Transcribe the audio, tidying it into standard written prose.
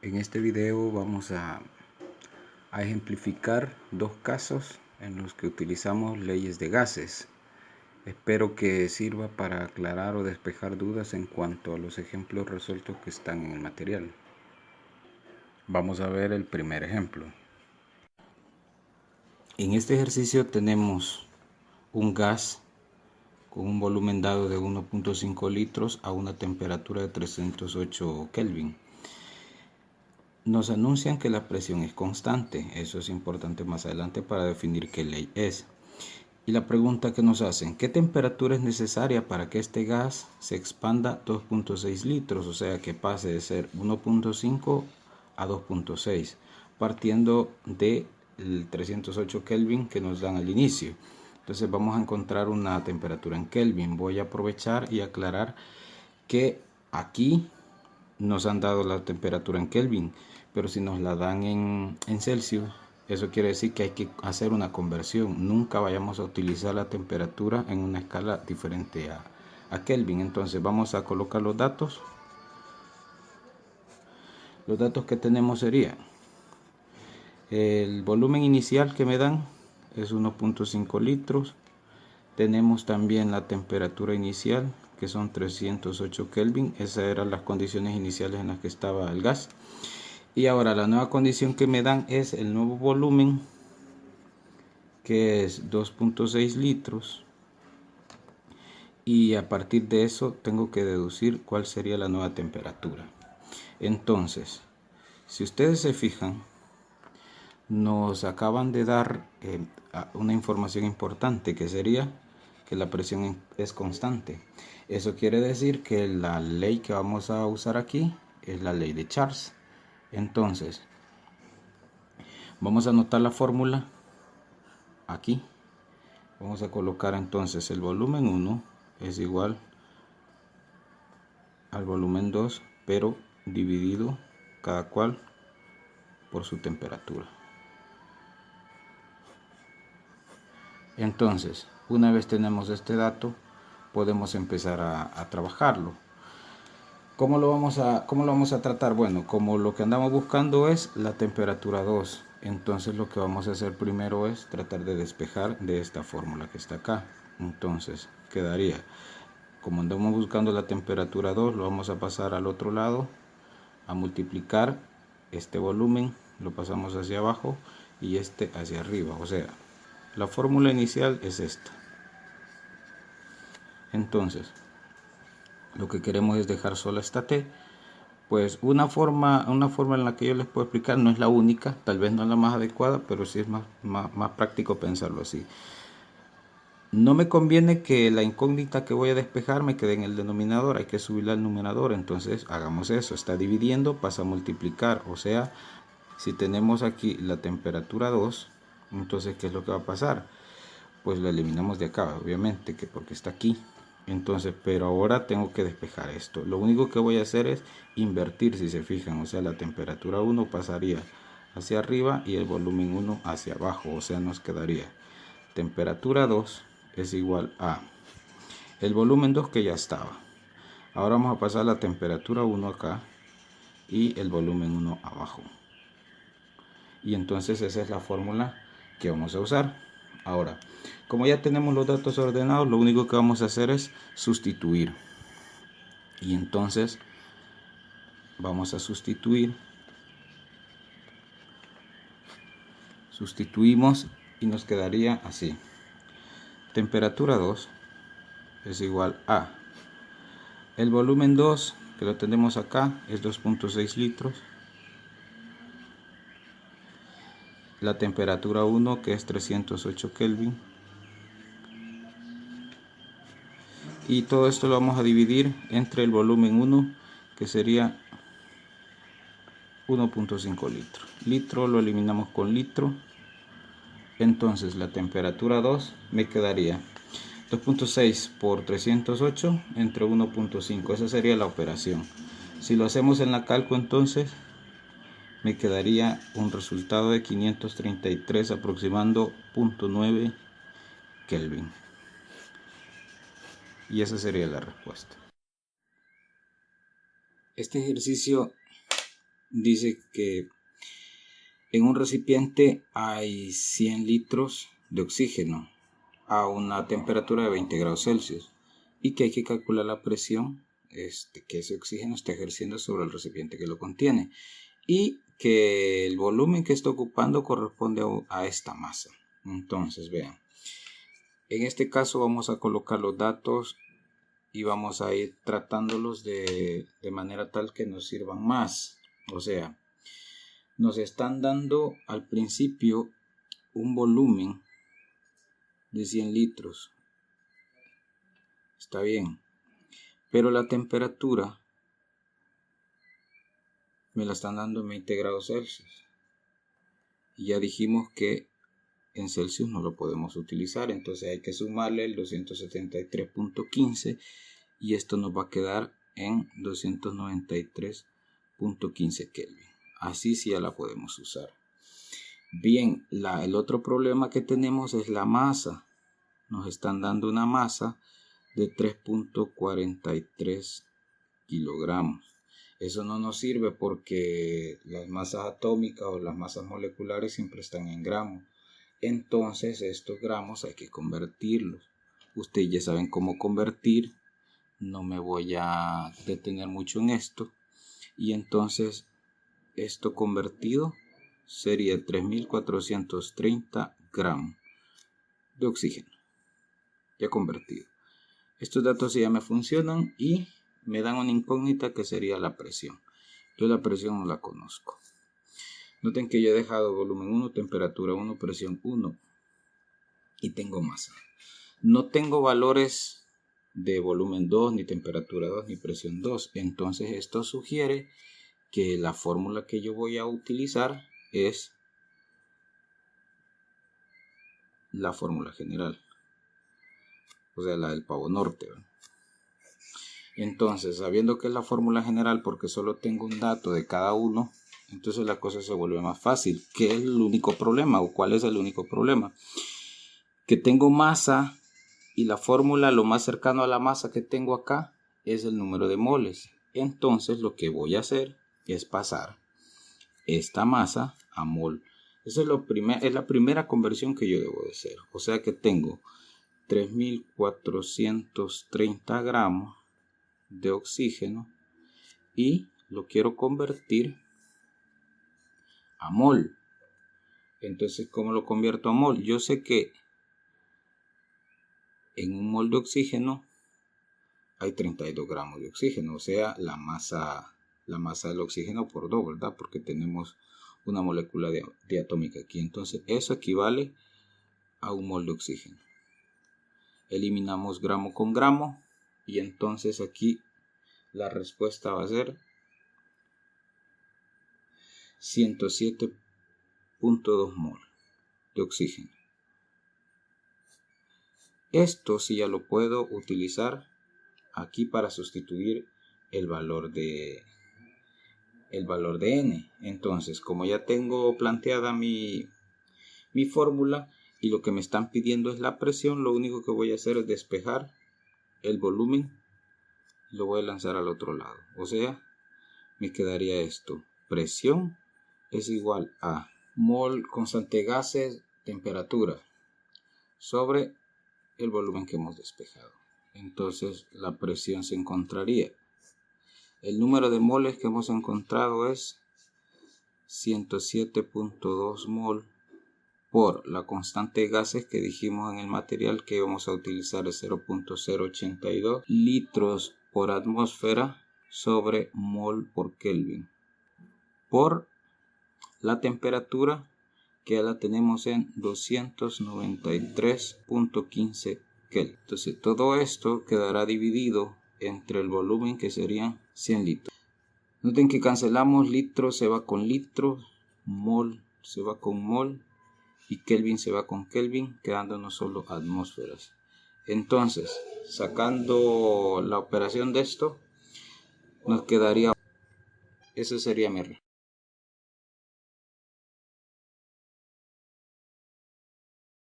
En este video vamos a ejemplificar dos casos en los que utilizamos leyes de gases. Espero que sirva para aclarar o despejar dudas en cuanto a los ejemplos resueltos que están en el material. Vamos a ver el primer ejemplo. En este ejercicio tenemos un gas con un volumen dado de 1.5 litros a una temperatura de 308 Kelvin. Nos anuncian que la presión es constante. Eso es importante más adelante para definir qué ley es. Y la pregunta que nos hacen, ¿qué temperatura es necesaria para que este gas se expanda 2.6 litros? O sea, que pase de ser 1.5 a 2.6, partiendo del 308 Kelvin que nos dan al inicio. Entonces vamos a encontrar una temperatura en Kelvin. Voy a aprovechar y aclarar que aquí nos han dado la temperatura en Kelvin, pero si nos la dan en Celsius, eso quiere decir que hay que hacer una conversión. Nunca vayamos a utilizar la temperatura en una escala diferente a Kelvin. Entonces vamos a colocar los datos. Los datos que tenemos serían el volumen inicial que me dan es 1.5 litros. Tenemos también la temperatura inicial, que son 308 Kelvin. Esas eran las condiciones iniciales en las que estaba el gas. Y ahora la nueva condición que me dan es el nuevo volumen, que es 2.6 litros. Y a partir de eso tengo que deducir cuál sería la nueva temperatura. Entonces, si ustedes se fijan, nos acaban de dar una información importante, que sería que la presión es constante. Eso quiere decir que la ley que vamos a usar aquí es la ley de Charles. Entonces, vamos a anotar la fórmula aquí. Vamos a colocar entonces el volumen 1 es igual al volumen 2, pero dividido cada cual por su temperatura. Entonces, una vez tenemos este dato, podemos empezar a trabajarlo. ¿Cómo lo vamos a tratar? Bueno, como lo que andamos buscando es la temperatura 2, entonces lo que vamos a hacer primero es tratar de despejar de esta fórmula que está acá. Entonces quedaría, como andamos buscando la temperatura 2, lo vamos a pasar al otro lado, a multiplicar este volumen, lo pasamos hacia abajo y este hacia arriba. O sea, la fórmula inicial es esta. Entonces, lo que queremos es dejar sola esta t. Pues una forma en la que yo les puedo explicar, no es la única, tal vez no es la más adecuada, pero sí es más práctico pensarlo así. No me conviene que la incógnita que voy a despejar me quede en el denominador, hay que subirla al numerador. Entonces hagamos eso, está dividiendo, pasa a multiplicar. O sea, si tenemos aquí la temperatura 2, entonces ¿qué es lo que va a pasar? Pues la eliminamos de acá, obviamente, que porque está aquí. Entonces, pero ahora tengo que despejar esto. Lo único que voy a hacer es invertir, si se fijan. O sea, la temperatura 1 pasaría hacia arriba y el volumen 1 hacia abajo. O sea, nos quedaría temperatura 2 es igual a el volumen 2 que ya estaba. Ahora vamos a pasar la temperatura 1 acá y el volumen 1 abajo. Y entonces esa es la fórmula que vamos a usar. Ahora, como ya tenemos los datos ordenados, lo único que vamos a hacer es sustituir. Y entonces vamos a sustituir. Sustituimos y nos quedaría así. Temperatura 2 es igual a el volumen 2, que lo tenemos acá, es 2.6 litros. La temperatura 1, que es 308 Kelvin. Y todo esto lo vamos a dividir entre el volumen 1, que sería 1.5 litros. Litro lo eliminamos con litro. Entonces la temperatura 2 me quedaría 2.6 por 308 entre 1.5. Esa sería la operación. Si lo hacemos en la calco, entonces me quedaría un resultado de 533 aproximando 0.9 Kelvin. Y esa sería la respuesta. Este ejercicio dice que en un recipiente hay 100 litros de oxígeno a una temperatura de 20 grados Celsius y que hay que calcular la presión que ese oxígeno está ejerciendo sobre el recipiente que lo contiene y que el volumen que está ocupando corresponde a esta masa. Entonces vean, en este caso vamos a colocar los datos y vamos a ir tratándolos de manera tal que nos sirvan más. O sea, nos están dando al principio un volumen de 100 litros. Está bien. Pero la temperatura me la están dando en 20 grados Celsius. Y ya dijimos que en Celsius no lo podemos utilizar. Entonces hay que sumarle el 273.15 y esto nos va a quedar en 293.15 Kelvin. Así sí ya la podemos usar. Bien, el otro problema que tenemos es la masa. Nos están dando una masa de 3.43 kilogramos. Eso no nos sirve porque las masas atómicas o las masas moleculares siempre están en gramos. Entonces estos gramos hay que convertirlos. Ustedes ya saben cómo convertir. No me voy a detener mucho en esto. Y entonces esto convertido sería 3.430 gramos de oxígeno. Ya convertido. Estos datos ya me funcionan y me dan una incógnita que sería la presión. Yo la presión no la conozco. Noten que yo he dejado volumen 1, temperatura 1, presión 1 y tengo masa. No tengo valores de volumen 2, ni temperatura 2, ni presión 2. Entonces esto sugiere que la fórmula que yo voy a utilizar es la fórmula general. O sea, la del pavo norte, ¿verdad? Entonces, sabiendo que es la fórmula general porque solo tengo un dato de cada uno, entonces la cosa se vuelve más fácil. ¿Qué es el único problema o cuál es el único problema? Que tengo masa y la fórmula, lo más cercano a la masa que tengo acá es el número de moles. Entonces lo que voy a hacer es pasar esta masa a mol. Esa es la primera conversión que yo debo de hacer. O sea que tengo 3.430 gramos de oxígeno y lo quiero convertir a mol. Entonces, ¿cómo lo convierto a mol? Yo sé que en un mol de oxígeno hay 32 gramos de oxígeno, o sea, la masa del oxígeno por 2, ¿verdad? Porque tenemos una molécula diatómica aquí. Entonces, eso equivale a un mol de oxígeno. Eliminamos gramo con gramo y entonces aquí la respuesta va a ser 107.2 mol de oxígeno. Esto sí ya lo puedo utilizar aquí para sustituir el valor de n. Entonces, como ya tengo planteada mi fórmula y lo que me están pidiendo es la presión, lo único que voy a hacer es despejar el volumen y lo voy a lanzar al otro lado. O sea, me quedaría esto. Presión es igual a mol constante de gases, temperatura, sobre el volumen que hemos despejado. Entonces la presión se encontraría. El número de moles que hemos encontrado es 107.2 mol por la constante de gases que dijimos en el material que vamos a utilizar es 0.082 litros por atmósfera sobre mol por Kelvin, por la temperatura que ya la tenemos en 293.15 Kelvin. Entonces todo esto quedará dividido entre el volumen que serían 100 litros. Noten que cancelamos, litro se va con litro, mol se va con mol y Kelvin se va con Kelvin, quedándonos solo atmósferas. Entonces, sacando la operación de esto, nos quedaría, eso sería mi respuesta.